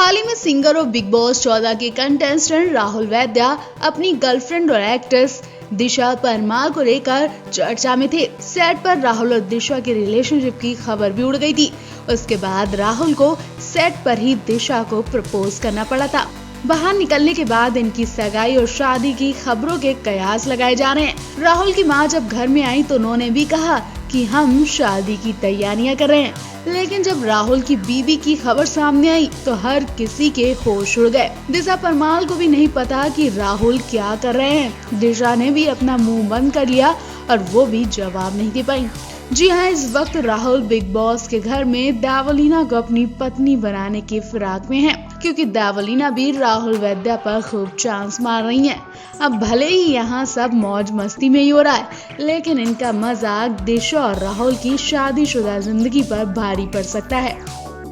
हाल ही में सिंगर और big boss 14 के कंटेस्टेंट राहुल वैद्या अपनी गर्लफ्रेंड और एक्ट्रेस दिशा परमार को लेकर चर्चा में थे। सेट पर राहुल और दिशा के रिलेशनशिप की खबर भी उड़ गई थी। उसके बाद राहुल को सेट पर ही दिशा को प्रपोज करना पड़ा था। बाहर निकलने के बाद इनकी सगाई और शादी की खबरों के कयास लगाए जा रहे हैं। राहुल की मां जब घर में आई तो उन्होंने भी कहा कि हम शादी की तैयारियां कर रहे हैं, लेकिन जब राहुल की बीवी की खबर सामने आई तो हर किसी के होश उड़ गए। दिशा परमार को भी नहीं पता कि राहुल क्या कर रहे हैं। दिशा ने भी अपना मुंह बंद कर लिया और वो भी जवाब नहीं दे पाई। जी हाँ, इस वक्त राहुल बिग बॉस के घर में देवलीना को अपनी पत्नी बनाने की फिराक में है, क्योंकि देवलीना भी राहुल वैद्या पर खूब चांस मार रही हैं। अब भले ही यहाँ सब मौज मस्ती में ही हो रहा है, लेकिन इनका मजाक दिशा और राहुल की शादीशुदा जिंदगी पर भारी पड़ सकता है।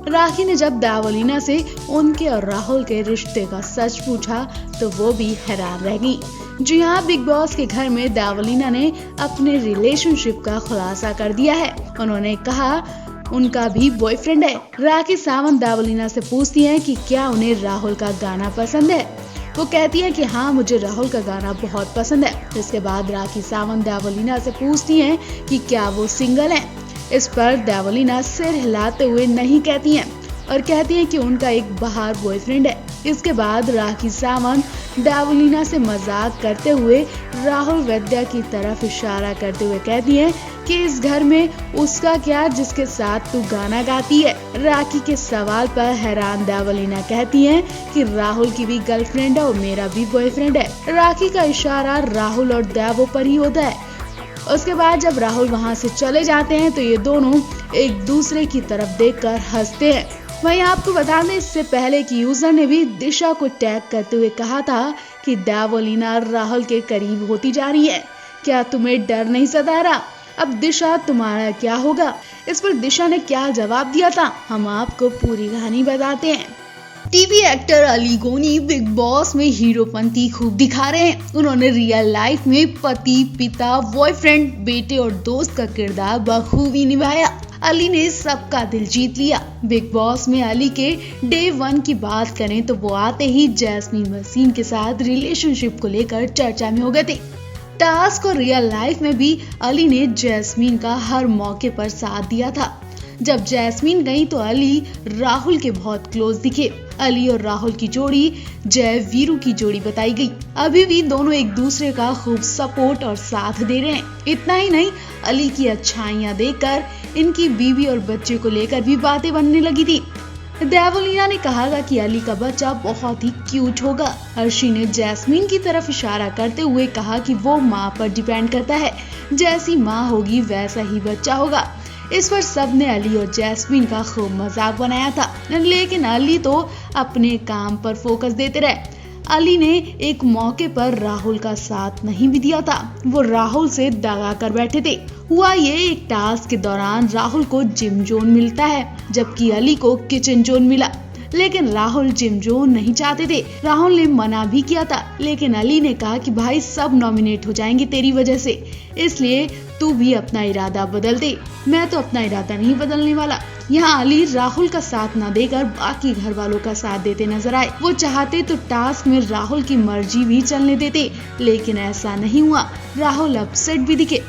राखी ने जब देवलीना से उनके और राहुल के रिश्ते का सच पूछा तो वो भी हैरान रह गई। जी हाँ, बिग बॉस के घर में देवलीना ने अपने रिलेशनशिप का खुलासा कर दिया है। उन्होंने कहा उनका भी बॉयफ्रेंड है। राखी सावंत देवलीना से पूछती हैं कि क्या उन्हें राहुल का गाना पसंद है। वो कहती है कि हाँ, मुझे राहुल का गाना बहुत पसंद है। इसके बाद राखी सावंत देवलीना से पूछती हैं कि क्या वो सिंगल है। इस पर देवलीना सिर हिलाते हुए नहीं कहती हैं और कहती हैं कि उनका एक बाहर बॉयफ्रेंड है। इसके बाद राखी सावंत देवलीना से मजाक करते हुए राहुल वैद्या की तरफ इशारा करते हुए कहती हैं कि इस घर में उसका क्या जिसके साथ तू गाना गाती है। राखी के सवाल पर हैरान देवलीना कहती हैं कि राहुल की भी गर्लफ्रेंड है और मेरा भी बॉयफ्रेंड है। राखी का इशारा राहुल और देवो पर ही होता है। उसके बाद जब राहुल वहां से चले जाते हैं तो ये दोनों एक दूसरे की तरफ देखकर हंसते हैं। वहीं आपको बता दें, इससे पहले कि यूजर ने भी दिशा को टैग करते हुए कहा था कि देवलीना राहुल के करीब होती जा रही है, क्या तुम्हें डर नहीं सता रहा? अब दिशा तुम्हारा क्या होगा? इस पर दिशा ने क्या जवाब दिया था, हम आपको पूरी कहानी बताते हैं। टीवी एक्टर अली गोनी बिग बॉस में हीरोपंती खूब दिखा रहे हैं। उन्होंने रियल लाइफ में पति, पिता, बॉयफ्रेंड, बेटे और दोस्त का किरदार बखूबी निभाया। अली ने सबका दिल जीत लिया। बिग बॉस में अली के डे 1 की बात करें तो वो आते ही जैस्मीन वसीम के साथ रिलेशनशिप को लेकर चर्चा में हो गए थे। टास्क और रियल लाइफ में भी अली ने जैस्मीन का हर मौके पर साथ दिया था। जब जैस्मीन गई तो अली राहुल के बहुत क्लोज दिखे। अली और राहुल की जोड़ी जय वीरू की जोड़ी बताई गई। अभी भी दोनों एक दूसरे का खूब सपोर्ट और साथ दे रहे हैं। इतना ही नहीं, अली की अच्छाइयां देखकर इनकी बीवी और बच्चे को लेकर भी बातें बनने लगी थी। देवलीना ने कहा कि अली का बच्चा बहुत ही क्यूट होगा। अर्शी ने जैस्मीन की तरफ इशारा करते हुए कहा कि वो माँ पर डिपेंड करता है, जैसी माँ होगी वैसा ही बच्चा होगा। इस पर सबने अली और जैस्मीन का खूब मजाक बनाया था, लेकिन अली तो अपने काम पर फोकस देते रहे। अली ने एक मौके पर राहुल का साथ नहीं भी दिया था, वो राहुल से दगा कर बैठे थे। हुआ ये, एक टास्क के दौरान राहुल को जिम जोन मिलता है, जबकि अली को किचन जोन मिला। लेकिन राहुल जिम जोन नहीं चाहते थे। राहुल ने मना भी किया था, लेकिन अली ने कहा कि भाई सब नॉमिनेट हो जाएंगे तेरी वजह से, इसलिए तू भी अपना इरादा बदल दे। मैं तो अपना इरादा नहीं बदलने वाला। यहाँ अली राहुल का साथ न देकर बाकी घर वालों का साथ देते नजर आए। वो चाहते तो टास्क में राहुल की मर्जी भी चलने देते, लेकिन ऐसा नहीं हुआ। राहुल अपसेट भी दिखे।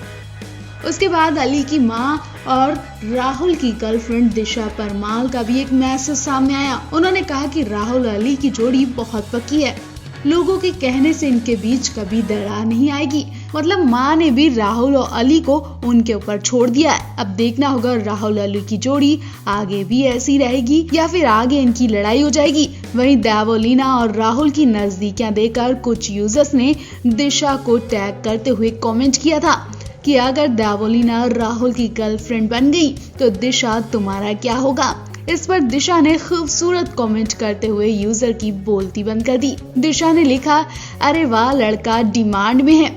उसके बाद अली की मां और राहुल की गर्लफ्रेंड दिशा परमार का भी एक मैसेज सामने आया। उन्होंने कहा कि राहुल अली की जोड़ी बहुत पक्की है, लोगों के कहने से इनके बीच कभी दरार नहीं आएगी। मतलब माँ ने भी राहुल और अली को उनके ऊपर छोड़ दिया है। अब देखना होगा राहुल अली की जोड़ी आगे भी ऐसी रहेगी या फिर आगे इनकी लड़ाई हो जाएगी। वहीं देवलीना और राहुल की नजदीकियां देखकर कुछ यूजर्स ने दिशा को टैग करते हुए कमेंट किया था कि अगर देवलीना राहुल की गर्लफ्रेंड बन गई तो दिशा तुम्हारा क्या होगा। इस पर दिशा ने खूबसूरत कमेंट करते हुए यूजर की बोलती बंद कर दी। दिशा ने लिखा, अरे वाह, लड़का डिमांड में है।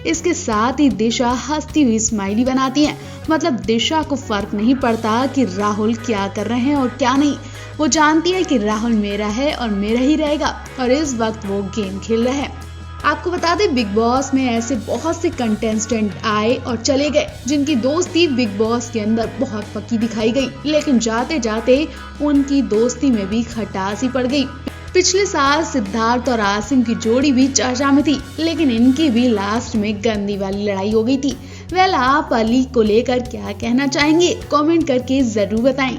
इसके साथ ही दिशा हंसती हुई स्माइली बनाती है। मतलब दिशा को फर्क नहीं पड़ता कि राहुल क्या कर रहे हैं और क्या नहीं। वो जानती है कि राहुल मेरा है और मेरा ही रहेगा और इस वक्त वो गेम खेल रहे हैं। आपको बता दें बिग बॉस में ऐसे बहुत से कंटेस्टेंट आए और चले गए जिनकी दोस्ती बिग बॉस के अंदर बहुत पक्की दिखाई गई, लेकिन जाते जाते उनकी दोस्ती में भी खटास ही पड़ गई। पिछले साल सिद्धार्थ और आसिम की जोड़ी भी चर्चा में थी, लेकिन इनकी भी लास्ट में गंदी वाली लड़ाई हो गई थी। वेल, आप अली को लेकर क्या कहना चाहेंगे? कमेंट करके जरूर बताएं।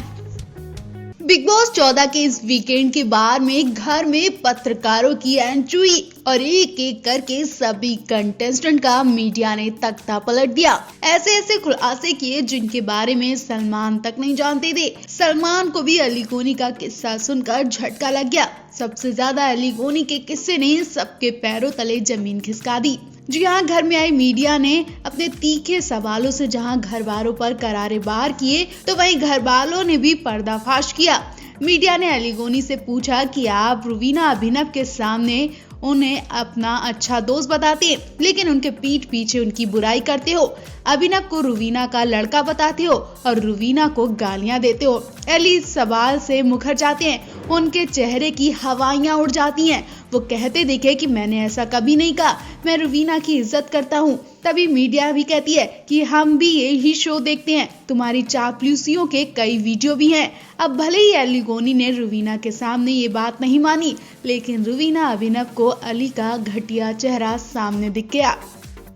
बिग बॉस 14 के इस वीकेंड के बार में घर में पत्रकारों की एंट्री हुई और एक एक करके सभी कंटेस्टेंट का मीडिया ने तख्ता पलट दिया। ऐसे खुलासे किए जिनके बारे में सलमान तक नहीं जानते थे। सलमान को भी अली गोनी का किस्सा सुनकर झटका लग गया। सबसे ज्यादा अली गोनी के किस्से ने सबके पैरों तले जमीन खिसका दी। जी हाँ, घर में आई मीडिया ने अपने तीखे सवालों से जहां घर वालों पर करारे वार किए, तो वहीं घर वालों ने भी पर्दाफाश किया। मीडिया ने अली गोनी से पूछा कि आप रुवीना अभिनव के सामने उन्हें अपना अच्छा दोस्त बताते हैं, लेकिन उनके पीठ पीछे उनकी बुराई करते हो। अभिनव को रुवीना का लड़का बताते हो और रुवीना को गालियां देते हो। अली इस सवाल से मुकर जाते हैं, उनके चेहरे की हवाइयां उड़ जाती हैं। वो कहते देखे कि मैंने ऐसा कभी नहीं कहा, मैं रुवीना की इज्जत करता हूँ। तभी मीडिया भी कहती है कि हम भी यही शो देखते हैं, तुम्हारी चापलूसियों के कई वीडियो भी हैं। अब भले ही अली गोनी ने रुवीना के सामने ये बात नहीं मानी, लेकिन रुवीना अभिनव को अली का घटिया चेहरा सामने दिख गया।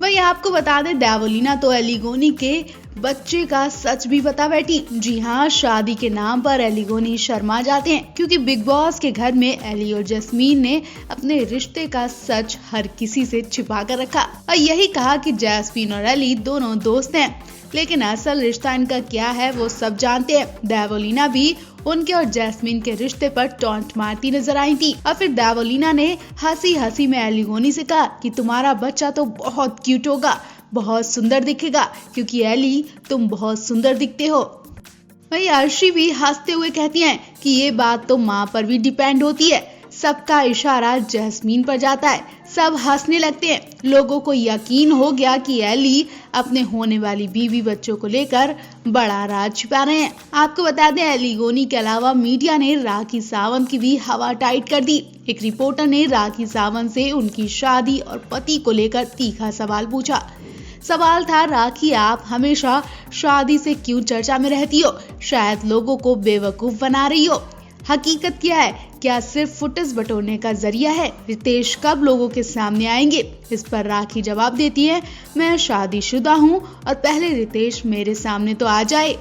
वही आपको बता दें, देवोलीना तो अली गोनी के बच्चे का सच भी बता बैठी। जी हाँ, शादी के नाम पर अली गोनी शर्मा जाते हैं, क्योंकि बिग बॉस के घर में अली और जैस्मीन ने अपने रिश्ते का सच हर किसी से छिपा कर रखा और यही कहा कि जैस्मीन और अली दोनों दोस्त हैं, लेकिन असल रिश्ता इनका क्या है वो सब जानते हैं। देवोलीना भी उनके और जैस्मीन के रिश्ते पर टॉन्ट मारती नजर आई थी और फिर देवोलीना ने हंसी हंसी में अली गोनी से कहा कि तुम्हारा बच्चा तो बहुत क्यूट होगा, बहुत सुंदर दिखेगा, क्योंकि अली तुम बहुत सुंदर दिखते हो। वही अर्शी भी हंसते हुए कहती हैं कि ये बात तो माँ पर भी डिपेंड होती है। सबका इशारा जैस्मीन पर जाता है, सब हंसने लगते हैं। लोगों को यकीन हो गया कि एली अपने होने वाली बीवी बच्चों को लेकर बड़ा राज छिपा रहे हैं। आपको बता दें, एली गोनी के अलावा मीडिया ने राखी सावंत की भी हवा टाइट कर दी। एक रिपोर्टर ने राखी सावंत से उनकी शादी और पति को लेकर तीखा सवाल पूछा। सवाल था, राखी आप हमेशा शादी से क्यों चर्चा में रहती हो? शायद लोगों को बेवकूफ बना रही हो। हकीकत क्या है? क्या सिर्फ फुटेज बटोरने का जरिया है? रितेश कब लोगों के सामने आएंगे? इस पर राखी जवाब देती है, मैं शादीशुदा हूँ और पहले रितेश मेरे सामने तो आ जाए।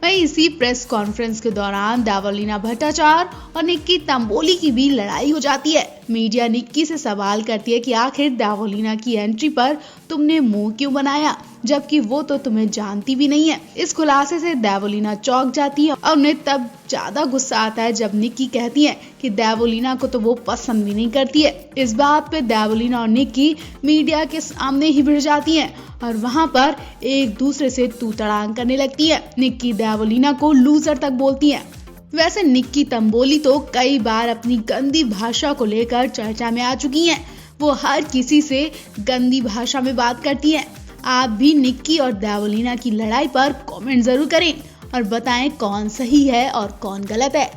वहीं इसी प्रेस कॉन्फ्रेंस के दौरान देवोलीना भट्टाचार्य और निक्की तंबोली की भी लड़ाई हो जाती है। मीडिया निक्की से सवाल करती है कि आखिर देवोलीना की एंट्री पर तुमने मुंह क्यों बनाया, जबकि वो तो तुम्हें जानती भी नहीं है। इस खुलासे से देवोलीना चौंक जाती है और उन्हें तब ज्यादा गुस्सा आता है जब निक्की कहती है कि देवोलीना को तो वो पसंद भी नहीं करती है। इस बात पे देवोलीना और निक्की मीडिया के सामने ही भिड़ जाती हैं और वहां पर एक दूसरे से तू तड़ाक करने लगती है। निक्की देवोलीना को लूजर तक बोलती है। वैसे निक्की तंबोली तो कई बार अपनी गंदी भाषा को लेकर चर्चा में आ चुकी हैं। वो हर किसी से गंदी भाषा में बात करती हैं। आप भी निक्की और देवोलीना की लड़ाई पर कमेंट जरूर करें और बताएं कौन सही है और कौन गलत है।